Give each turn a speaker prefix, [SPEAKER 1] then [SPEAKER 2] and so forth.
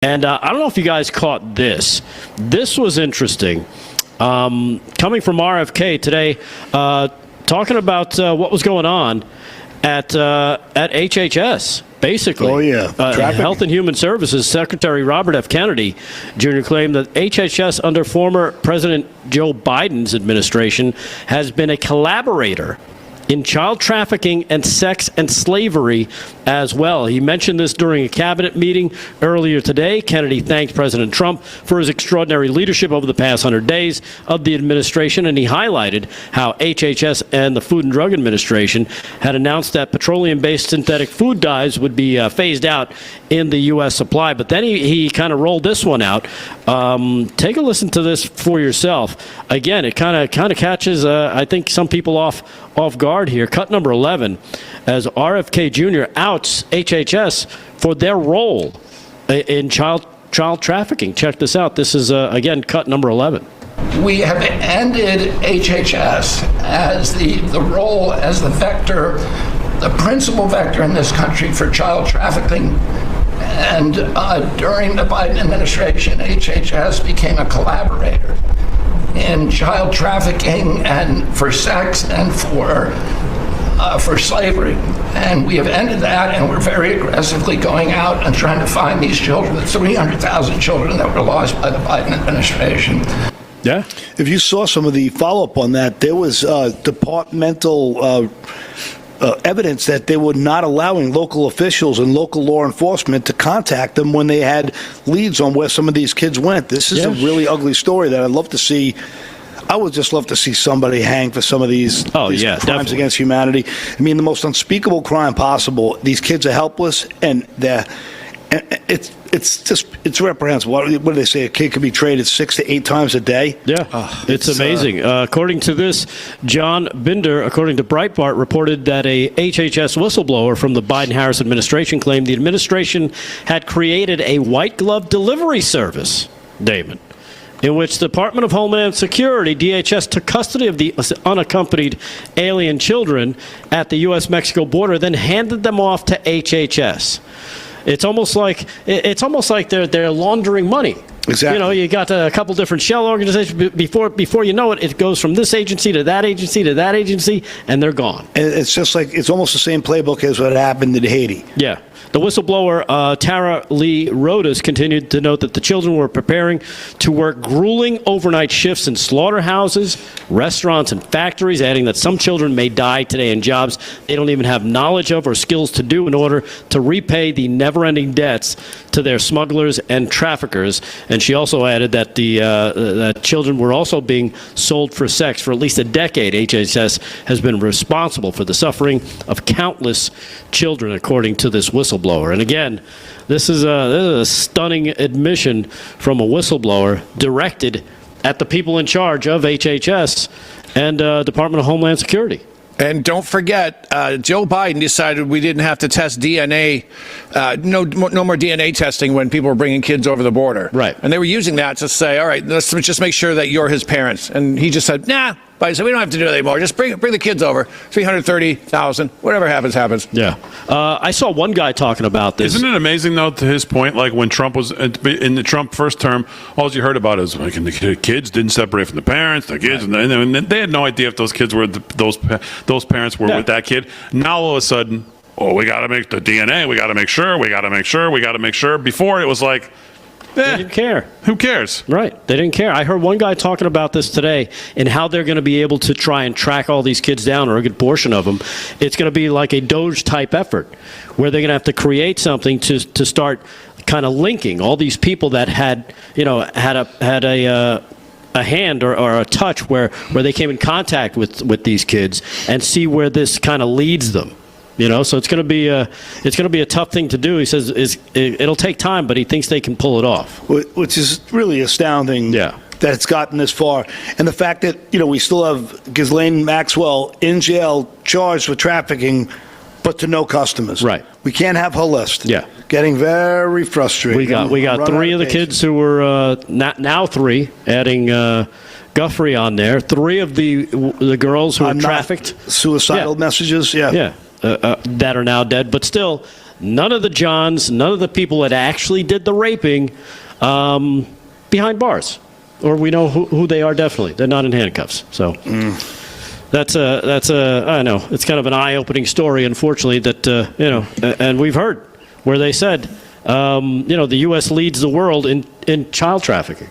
[SPEAKER 1] And I don't know if you guys caught this. This was interesting. Coming from RFK today, talking about what was going on at HHS. Basically, Health and Human Services Secretary Robert F. Kennedy Jr. claimed that HHS under former President Joe Biden's administration has been a collaborator in child trafficking and sex and slavery as well. He mentioned this during a cabinet meeting earlier today. Kennedy thanked President Trump for his extraordinary leadership over the past 100 days of the administration, and he highlighted how HHS and the Food and Drug Administration had announced that petroleum-based synthetic food dyes would be phased out in the U.S. supply. But then he kind of rolled this one out. Take a listen to this for yourself. Again, it kind of catches, I think, some people off guard here. Cut number 11, as RFK Jr. outs HHS for their role in child trafficking. Check this out. This is, again, cut number 11.
[SPEAKER 2] We have ended HHS as the role as the vector, the principal vector in this country for child trafficking. And during the Biden administration, HHS became a collaborator in child trafficking and for sex and for slavery. And we have ended that, and we're very aggressively going out and trying to find these children, the 300,000 children that were lost by the Biden administration.
[SPEAKER 3] Yeah. If you saw some of the follow-up on that, there was departmental evidence that they were not allowing local officials and local law enforcement to contact them when they had leads on where some of these kids went. This is a really ugly story that I'd love to see. I would just love to see somebody hang for some of these crimes definitely against humanity. I mean, the most unspeakable crime possible. These kids are helpless, and it's reprehensible. What do they say? A kid could be traded 6 to 8 times a day?
[SPEAKER 1] Yeah, it's amazing. According to this, John Binder, according to Breitbart, reported that a HHS whistleblower from the Biden-Harris administration claimed the administration had created a white glove delivery service, Damon, in which the Department of Homeland Security, DHS, took custody of the unaccompanied alien children at the U.S.-Mexico border, then handed them off to HHS. It's almost like they're laundering money.
[SPEAKER 3] Exactly.
[SPEAKER 1] You know, you got a couple different shell organizations. Before you know it, it goes from this agency to that agency to that agency, and they're gone.
[SPEAKER 3] And it's just like it's almost the same playbook as what happened in Haiti.
[SPEAKER 1] Yeah. The whistleblower, Tara Lee Rodas, continued to note that the children were preparing to work grueling overnight shifts in slaughterhouses, restaurants, and factories, adding that some children may die today in jobs they don't even have knowledge of or skills to do in order to repay the never-ending debts to their smugglers and traffickers. And she also added that that children were also being sold for sex. For at least a decade, HHS has been responsible for the suffering of countless children, according to this whistleblower. And again, this is a stunning admission from a whistleblower directed at the people in charge of HHS and Department of Homeland Security.
[SPEAKER 4] And don't forget, Joe Biden decided we didn't have to test DNA, no more DNA testing when people were bringing kids over the border.
[SPEAKER 1] Right.
[SPEAKER 4] And they were using that to say, all right, let's just make sure that you're his parents. And he just said, nah. Biden said, we don't have to do that anymore. Just bring the kids over. 330,000. Whatever happens, happens.
[SPEAKER 1] Yeah. I saw one guy talking about this.
[SPEAKER 5] Isn't it amazing, though, to his point, like when Trump was in the Trump first term, all you heard about is like the kids didn't separate from the parents, the kids, right. and they had no idea if those kids were those parents were with that kid. Now all of a sudden, we got to make the DNA. We got to make sure. Before it was like,
[SPEAKER 1] they didn't care.
[SPEAKER 5] Who cares?
[SPEAKER 1] Right. They didn't care. I heard one guy talking about this today and how they're going to be able to try and track all these kids down, or a good portion of them. It's going to be like a Doge-type effort where they're going to have to create something to start kind of linking all these people that had a hand or a touch where they came in contact with these kids and see where this kind of leads them. You know, so it's going to be a tough thing to do. He says it'll take time, but he thinks they can pull it off.
[SPEAKER 3] Which is really astounding.
[SPEAKER 1] Yeah.
[SPEAKER 3] That it's gotten this far, and the fact that we still have Ghislaine Maxwell in jail charged with trafficking, but to no customers.
[SPEAKER 1] Right.
[SPEAKER 3] We can't have her list.
[SPEAKER 1] Yeah.
[SPEAKER 3] Getting very frustrated.
[SPEAKER 1] We got 3 of the kids who were now 3, adding Guthrie on there. 3 of the girls who were trafficked.
[SPEAKER 3] Suicidal messages. Yeah.
[SPEAKER 1] Yeah. That are now dead, but still, none of the Johns, none of the people that actually did the raping behind bars. Or we know who they are definitely. They're not in handcuffs. So that's I know, it's kind of an eye-opening story, unfortunately, that, and we've heard where they said, the U.S. leads the world in child trafficking.